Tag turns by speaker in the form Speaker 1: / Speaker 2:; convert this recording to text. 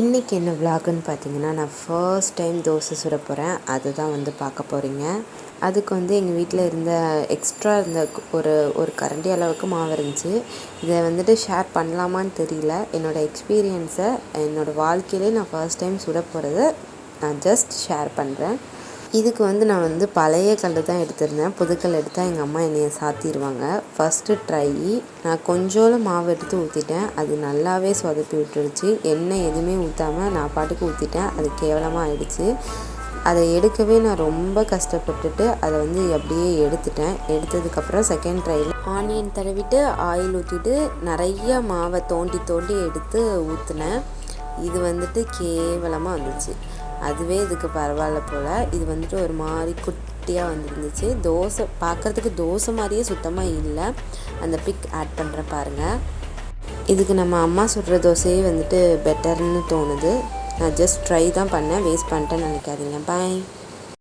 Speaker 1: இன்றைக்கி என்ன விலாகுன்னு பார்த்தீங்கன்னா, நான் ஃபர்ஸ்ட் டைம் தோசை சுட போகிறேன். அதுதான் வந்து பார்க்க போகிறீங்க. அதுக்கு வந்து எங்கள் வீட்டில் இருந்த எக்ஸ்ட்ரா இருந்த ஒரு கரண்டி அளவுக்கு மாவு இருந்துச்சு. இதை வந்துட்டு ஷேர் பண்ணலாமான்னு தெரியல. என்னோடய எக்ஸ்பீரியன்ஸை என்னோடய வாழ்க்கையிலே நான் ஃபர்ஸ்ட் டைம் சுட போகிறத நான் ஜஸ்ட் ஷேர் பண்ணுறேன். இதுக்கு வந்து நான் வந்து பழைய கல் தான் எடுத்திருந்தேன். புதுக்கல் எடுத்தால் எங்கள் அம்மா என்னைய சாத்திடுவாங்க. ஃபஸ்ட்டு ட்ரை நான் கொஞ்சோண்டு மாவு எடுத்து ஊற்றிட்டேன். அது நல்லாவே சொதப்பி விட்டுருச்சு. எண்ணெய் எதுவுமே ஊற்றாமல் நான் பாட்டுக்கு ஊற்றிட்டேன். அது கேவலமாக ஆயிடுச்சு. அதை எடுக்கவே நான் ரொம்ப கஷ்டப்பட்டுட்டு அதை வந்து அப்படியே எடுத்ததுக்கப்புறம் செகண்ட் ட்ரையில் ஆனியன் தடவிட்டு ஆயில் ஊற்றிட்டு நிறைய மாவை தோண்டி எடுத்து ஊற்றினேன். இது வந்துட்டு கேவலமாக வந்துச்சு. அதுவே இதுக்கு பரவாயில்ல போல். இது வந்துட்டு ஒரு மாதிரி குட்டியாக வந்துருந்துச்சு. தோசை பார்க்குறதுக்கு தோசை மாதிரியே சுத்தமாக இல்லை. அந்த பிக் ஆட் பண்ணுறேன் பாருங்கள். இதுக்கு நம்ம அம்மா சுடுற தோசையே வந்துட்டு பெட்டர்னு தோணுது. நான் ஜஸ்ட் ட்ரை தான் பண்ணேன். வேஸ்ட் பண்ணிட்டேன்னு நினைக்காதீங்க. பாய்.